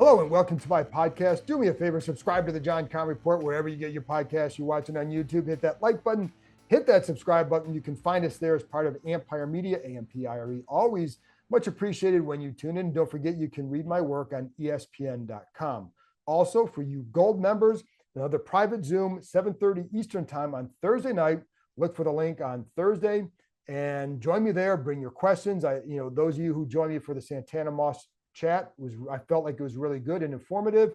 Hello and welcome to my podcast. Do me a favor, subscribe to the John Keim Report wherever you get your podcast. You're watching on YouTube, hit that like button, hit that subscribe button. You can find us there as part of Ampire Media, Ampire. Always much appreciated when you tune in. Don't forget you can read my work on ESPN.com. Also, for you gold members, another private Zoom, 7:30 Eastern time on Thursday night. Look for the link on Thursday and join me there. Bring your questions. Those of you who joined me for the Santana Moss chat I felt like it was really good and informative.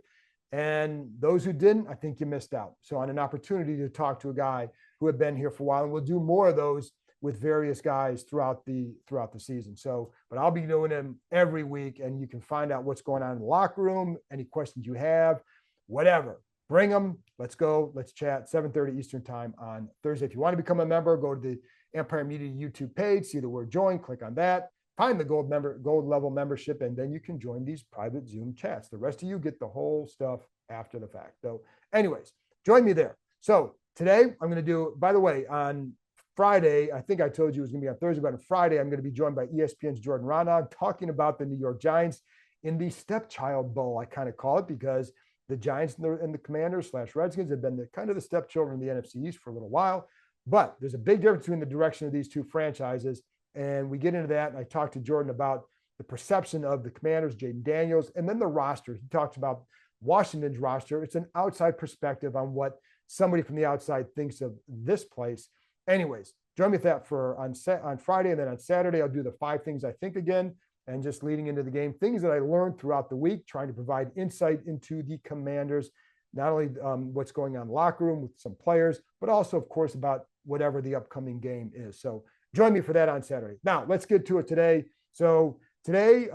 And those who didn't, I think you missed out. So on an opportunity to talk to a guy who had been here for a while, and we'll do more of those with various guys throughout the season. So, but I'll be doing them every week, and you can find out what's going on in the locker room, any questions you have, whatever. Bring them. Let's go. Let's chat. 7:30 Eastern time on Thursday. If you want to become a member, go to the Ampire Media YouTube page, see the word join, click on that. Find the gold level membership, and then you can join these private Zoom chats. The rest of you get the whole stuff after the fact. So anyways, join me there. So today I'm going to do, by the way, on Friday, I think I told you it was going to be on Thursday, but on Friday, I'm going to be joined by ESPN's Jordan Raanan talking about the New York Giants in the stepchild bowl, I kind of call it, because the Giants and the Commanders / Redskins have been the stepchildren of the NFC East for a little while. But there's a big difference between the direction of these two franchises. And we get into that. And I talked to Jordan about the perception of the Commanders, Jaden Daniels, and then the roster. He talks about Washington's roster. It's an outside perspective on what somebody from the outside thinks of this place. Anyways, join me with that on Friday. And then on Saturday, I'll do the 5 things I think again, and just leading into the game, things that I learned throughout the week, trying to provide insight into the Commanders, not only what's going on in the locker room with some players, but also, of course, about whatever the upcoming game is. So join me for that on Saturday. Now, let's get to it today. So today,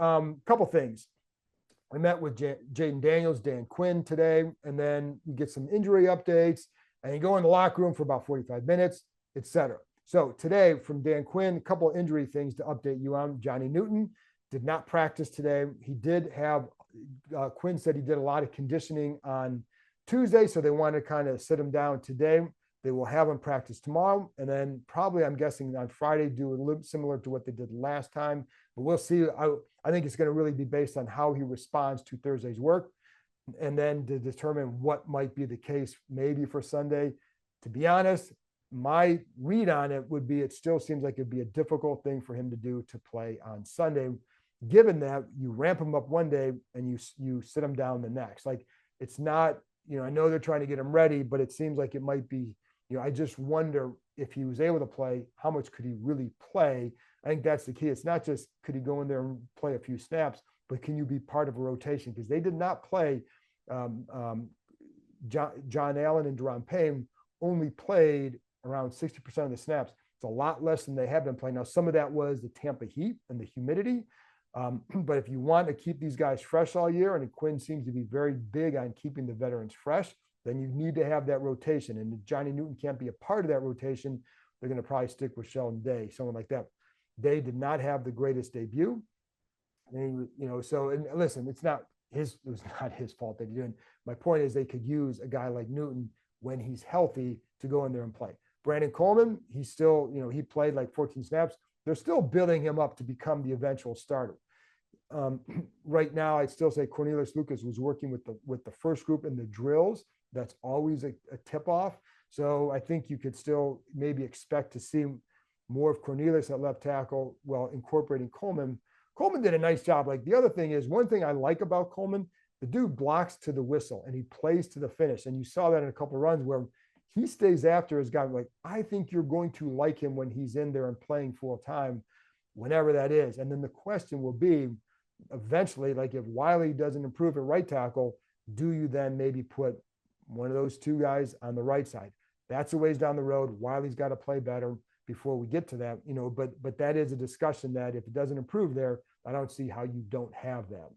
couple things. I met with Jaden Daniels, Dan Quinn today, and then we get some injury updates, and you go in the locker room for about 45 minutes, etc. So today from Dan Quinn, a couple of injury things to update you on. Johnny Newton did not practice today. He did have, Quinn said he did a lot of conditioning on Tuesday, so they wanted to kind of sit him down today. They will have him practice tomorrow, and then probably, I'm guessing, on Friday, do a little similar to what they did last time. But we'll see. I think it's going to really be based on how he responds to Thursday's work, and then to determine what might be the case maybe for Sunday. To be honest, my read on it would be it still seems like it'd be a difficult thing for him to do to play on Sunday, given that you ramp him up one day and you sit him down the next. Like, it's not, I know they're trying to get him ready, but it seems like it might be, I just wonder if he was able to play, how much could he really play? I think that's the key. It's not just could he go in there and play a few snaps, but can you be part of a rotation? Because they did not play. John Allen and Deron Payne only played around 60% of the snaps. It's a lot less than they have been playing. Now, some of that was the Tampa heat and the humidity. But if you want to keep these guys fresh all year, and Quinn seems to be very big on keeping the veterans fresh, then you need to have that rotation. And if Johnny Newton can't be a part of that rotation, they're going to probably stick with Sheldon Day, someone like that. Day did not have the greatest debut. And and listen, it was not his fault that he didn't. My point is they could use a guy like Newton when he's healthy to go in there and play. Brandon Coleman, he's still, he played like 14 snaps. They're still building him up to become the eventual starter. Right now, I'd still say Cornelius Lucas was working with the first group in the drills. That's always a tip-off. So I think you could still maybe expect to see more of Cornelius at left tackle while incorporating Coleman. Coleman did a nice job. Like, the other thing is, one thing I like about Coleman, the dude blocks to the whistle and he plays to the finish. And you saw that in a couple of runs where he stays after his guy. Like, I think you're going to like him when he's in there and playing full time, whenever that is. And then the question will be, eventually, like, if Wiley doesn't improve at right tackle, do you then maybe put one of those two guys on the right side? That's a ways down the road. Wiley's got to play better before we get to that, but that is a discussion that if it doesn't improve there, I don't see how you don't have that.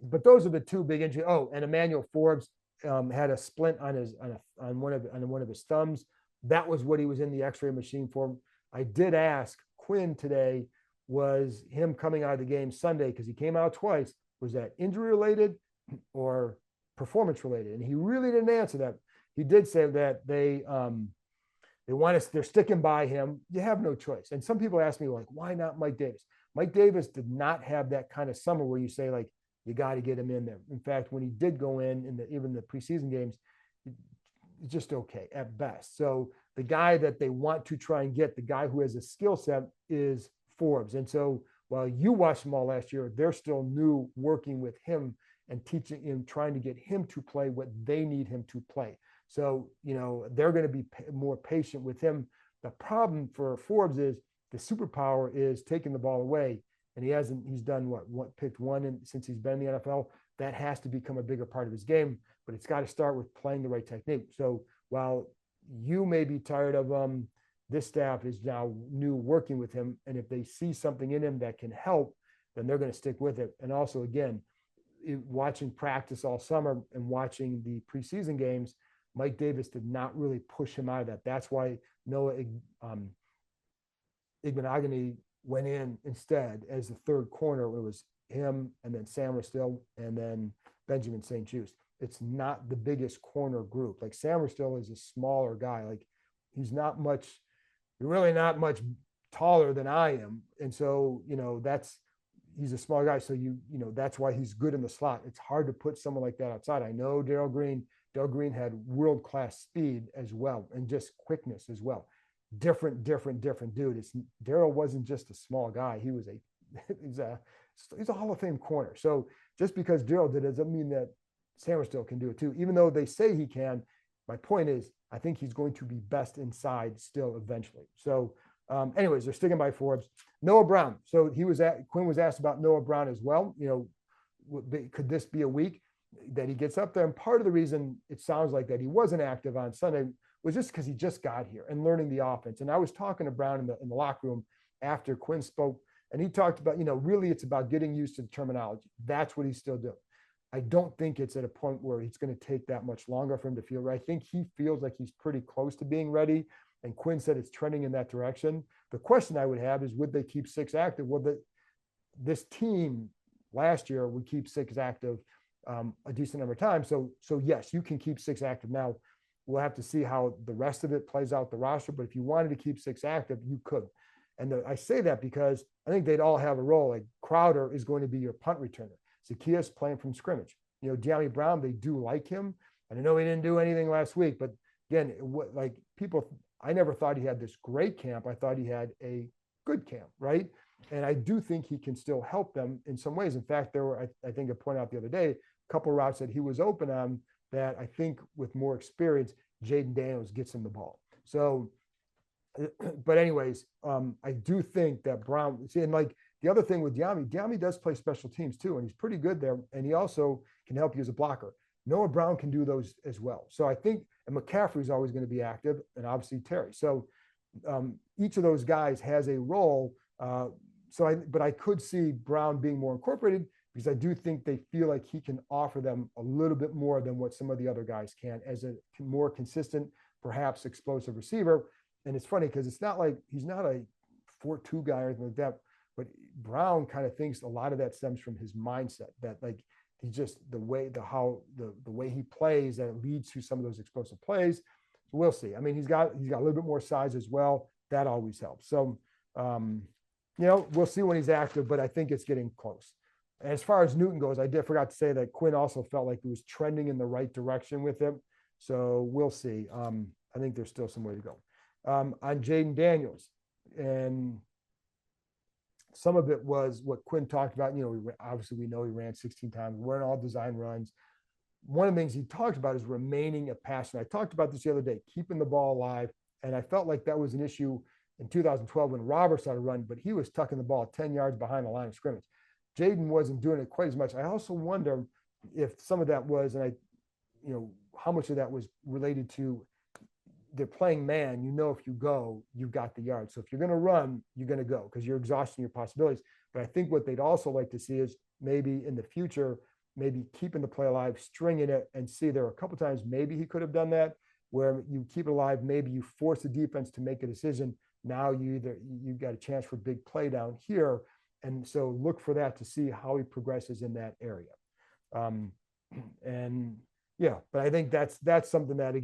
But those are the two big injuries. Oh, and Emmanuel Forbes had a splint on one of his thumbs. That was what he was in the X-ray machine for. I did ask Quinn today, was him coming out of the game Sunday, because he came out twice, was that injury related or performance related? And he really didn't answer that. He did say that they're sticking by him. You have no choice. And some people ask me, like, why not Mike Davis? Mike Davis did not have that kind of summer where you say, like, you got to get him in there. In fact, when he did go in even the preseason games, it's just okay at best. So the guy that they want to try and get, the guy who has a skill set, is Forbes. And so while you watched them all last year, they're still new, working with him and teaching him, trying to get him to play what they need him to play. So, they're going to be more patient with him. The problem for Forbes is the superpower is taking the ball away. And he's done picked one since he's been in the NFL. That has to become a bigger part of his game, but it's got to start with playing the right technique. So while you may be tired of this staff is now new working with him. And if they see something in him that can help, then they're going to stick with it. And also, again, watching practice all summer and watching the preseason games, Mike Davis did not really push him out of that. That's why Noah Igbenogany went in instead as the third corner. It was him and then Samerstill and then Benjamin St. Juste. It's not the biggest corner group. Like Samerstill is a smaller guy. Like he's really not much taller than I am. And so, he's a small guy. So that's why he's good in the slot. It's hard to put someone like that outside. I know Darrell Green had world-class speed as well, and just quickness as well. Different dude. Darrell wasn't just a small guy. He's a Hall of Fame corner. So just because Darrell did it doesn't mean that Samerstill can do it too, even though they say he can. My point is, I think he's going to be best inside still eventually. So anyways, they're sticking by Forbes. Noah Brown. So Quinn was asked about Noah Brown as well. Could this be a week that he gets up there? And part of the reason it sounds like that he wasn't active on Sunday was just because he just got here and learning the offense. And I was talking to Brown in the locker room after Quinn spoke, and he talked about, really it's about getting used to the terminology. That's what he's still doing. I don't think it's at a point where it's going to take that much longer for him to feel right. I think he feels like he's pretty close to being ready. And Quinn said it's trending in that direction. The question I would have is, would they keep 6 active? Well, this team last year would keep 6 active a decent number of times. So yes, you can keep 6 active. Now, we'll have to see how the rest of it plays out the roster. But if you wanted to keep 6 active, you could. And I say that because I think they'd all have a role. Like Crowder is going to be your punt returner. Zacchaeus playing from scrimmage. De'Ami Brown, they do like him. And I know he didn't do anything last week, but again, I never thought he had this great camp. I thought he had a good camp, right? And I do think he can still help them in some ways. In fact, there were, I think I pointed out the other day, a couple of routes that he was open on that I think with more experience, Jaden Daniels gets him the ball. So, but anyways, I do think that Brown, and like the other thing with De'Ami does play special teams too, and he's pretty good there. And he also can help you as a blocker. Noah Brown can do those as well. So I think, and McCaffrey's always going to be active, and obviously Terry. So each of those guys has a role. But I could see Brown being more incorporated because I do think they feel like he can offer them a little bit more than what some of the other guys can as a more consistent, perhaps explosive receiver. And it's funny because it's not like he's not a 4-2 guy or anything like that, but Brown kind of thinks a lot of that stems from his mindset, that like he's just the way he plays that leads to some of those explosive plays. So we'll see. I mean, he's got a little bit more size as well. That always helps. So we'll see when he's active, but I think it's getting close. And as far as Newton goes, I forgot to say that Quinn also felt like he was trending in the right direction with him. So we'll see. I think there's still some way to go. On Jaden Daniels, and some of it was what Quinn talked about. Obviously we know he ran 16 times, weren't all design runs. One of the things he talked about is remaining a passer. I talked about this the other day, keeping the ball alive. And I felt like that was an issue in 2012 when Robert started running, but he was tucking the ball 10 yards behind the line of scrimmage. Jaden wasn't doing it quite as much. I also wonder if some of that was, and how much of that was related to they're playing man. If you go, you've got the yard. So if you're going to run, you're going to go because you're exhausting your possibilities. But I think what they'd also like to see is maybe in the future, maybe keeping the play alive, stringing it, and see there are a couple times maybe he could have done that where you keep it alive. Maybe you force the defense to make a decision. Now you've got a chance for big play down here. And so look for that to see how he progresses in that area. But I think that's something that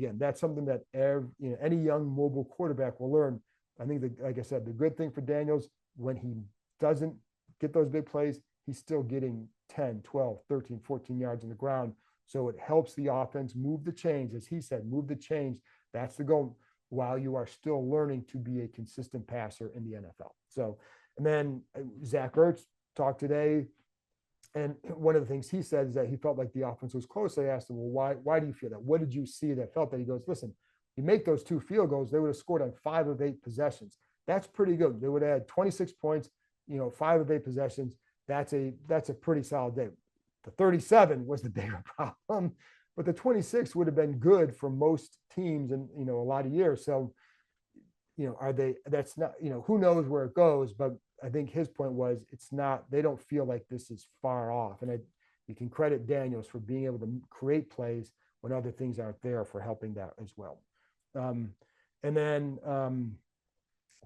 any young mobile quarterback will learn. I think like I said, the good thing for Daniels, when he doesn't get those big plays, he's still getting 10, 12, 13, 14 yards on the ground. So it helps the offense move the chains, as he said, move the chains. That's the goal, while you are still learning to be a consistent passer in the NFL. So, and then Zach Ertz talked today, and one of the things he said is that he felt like the offense was close. I asked him, well, why do you feel that? What did you see that felt that? He goes, listen, you make those 2 field goals, they would have scored on 5 of 8 possessions. That's pretty good. They would have had 26 points, 5 of 8 possessions. That's a pretty solid day. The 37 was the bigger problem, but the 26 would have been good for most teams in, a lot of years. So, that's not, who knows where it goes, but I think his point was it's not, they don't feel like this is far off. And you can credit Daniels for being able to create plays when other things aren't there, for helping that as well. And then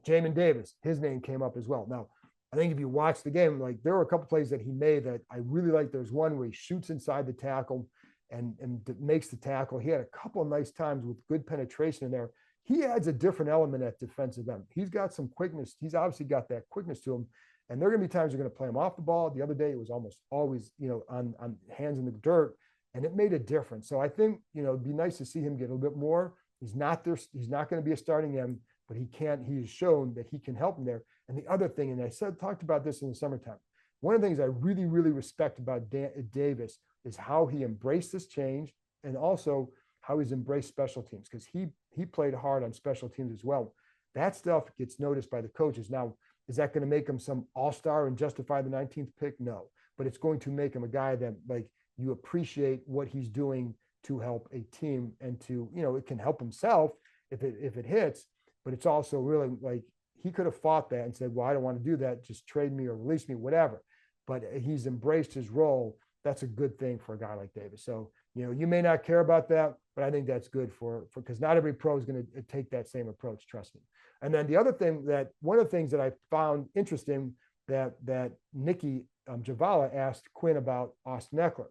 Jamin Davis, his name came up as well. Now, I think if you watch the game, like there were a couple plays that he made that I really like. There's one where he shoots inside the tackle and makes the tackle. He had a couple of nice times with good penetration in there. He adds a different element at defensive end. He's got some quickness. He's obviously got that quickness to him. And there are going to be times you're going to play him off the ball. The other day, it was almost always, on hands in the dirt, and it made a difference. So I think, it'd be nice to see him get a little bit more. He's not there. He's not going to be a starting end, but he's shown that he can help him there. And the other thing, and talked about this in the summertime, one of the things I really, really respect about Davis is how he embraced this change, and also how he's embraced special teams, because he played hard on special teams as well. That stuff gets noticed by the coaches. Now, is that going to make him some all-star and justify the 19th pick? No, but it's going to make him a guy that, like, you appreciate what he's doing to help a team, and to, it can help himself if it hits, but it's also really like he could have fought that and said, well, I don't want to do that. Just trade me or release me, whatever. But he's embraced his role. That's a good thing for a guy like Davis. So, you may not care about that, but I think that's good for because not every pro is going to take that same approach. Trust me. And then the other thing one of the things that I found interesting that Nikki Javala asked Quinn about Austin Eckler.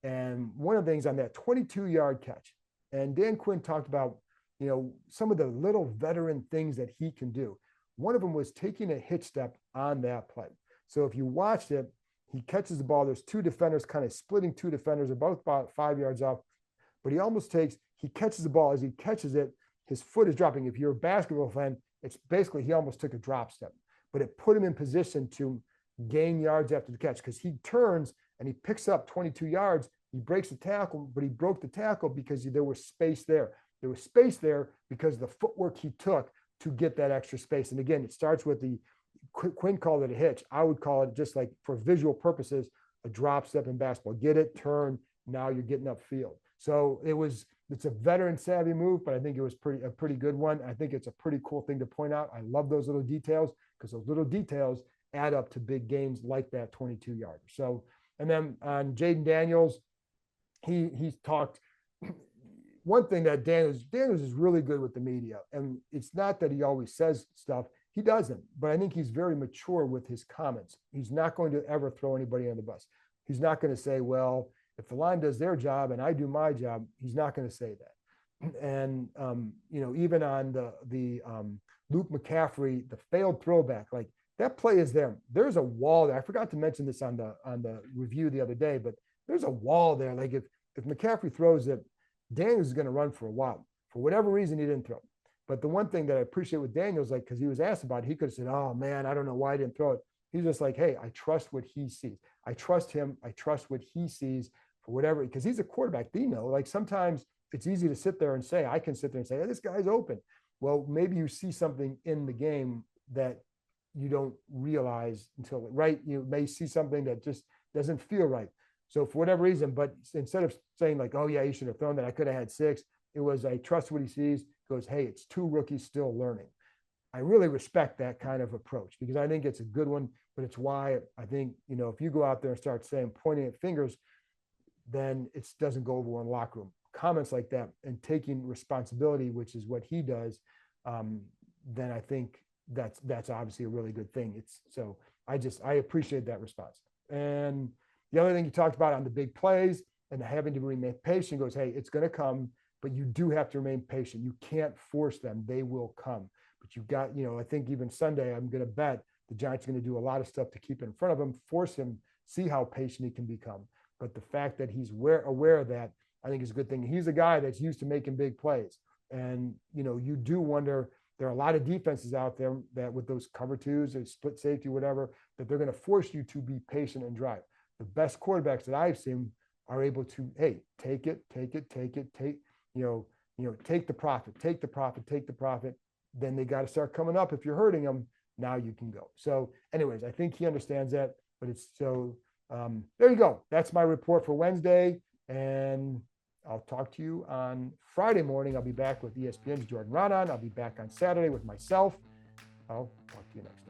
And one of the things on that 22-yard catch, and Dan Quinn talked about, some of the little veteran things that he can do. One of them was taking a hitch step on that play. So if you watched it, he catches the ball. There's 2 defenders kind of splitting 2 defenders. They're both about 5 yards off, but he catches the ball. As he catches it, his foot is dropping. If you're a basketball fan, it's basically, he almost took a drop step, but it put him in position to gain yards after the catch, because he turns and he picks up 22 yards. He breaks the tackle, but he broke the tackle because there was space there. There was space there because of the footwork he took to get that extra space. And again, it starts with Quinn called it a hitch. I would call it, just like for visual purposes, a drop step in basketball. Get it, turn, now you're getting upfield. So it's a veteran savvy move, but I think it was a pretty good one. I think it's a pretty cool thing to point out. I love those little details, because those little details add up to big games like that 22-yarder. So, and then on Jaden Daniels, he talked. One thing that Daniels is really good with the media, and it's not that he always says stuff. He doesn't, but I think he's very mature with his comments. He's not going to ever throw anybody on the bus. He's not going to say, well, if the line does their job and I do my job, he's not going to say that. And, even on the Luke McCaffrey, the failed throwback, like that play is there. There's a wall there. I forgot to mention this on the review the other day, but there's a wall there. Like if McCaffrey throws it, Daniels is going to run for a while. For whatever reason, he didn't throw. But the one thing that I appreciate with Daniels, like, because he was asked about it, he could have said, oh man, I don't know why I didn't throw it. He's just like, hey, I trust what he sees. I trust him. I trust what he sees for whatever, because he's a quarterback. Like sometimes it's easy to sit there and say, I can sit there and say, hey, this guy's open. Well, maybe you see something in the game that you don't realize until, right? You may see something that just doesn't feel right. So for whatever reason, but instead of saying like, oh yeah, you should have thrown that, I could have had 6. It was, I trust what he sees. Goes, hey, it's 2 rookies still learning. I really respect that kind of approach, because I think it's a good one, but it's why I think, if you go out there and start saying, pointing at fingers, then it doesn't go over in the locker room. Comments like that and taking responsibility, which is what he does, then I think that's obviously a really good thing. I appreciate that response. And the other thing you talked about on the big plays and having to remain patient, goes, hey, it's going to come, but you do have to remain patient. You can't force them. They will come. But you've got, I think even Sunday, I'm going to bet the Giants are going to do a lot of stuff to keep it in front of him, force him see how patient he can become. But the fact that he's aware of that, I think is a good thing. He's a guy that's used to making big plays. And, you do wonder, there are a lot of defenses out there that with those cover twos or split safety, whatever, that they're going to force you to be patient and drive. The best quarterbacks that I've seen are able to, hey, take the profit. Then they got to start coming up. If you're hurting them, now you can go. So anyways, I think he understands that, but it's so, there you go. That's my report for Wednesday. And I'll talk to you on Friday morning. I'll be back with ESPN's Jordan Rodon. I'll be back on Saturday with myself. I'll talk to you next time.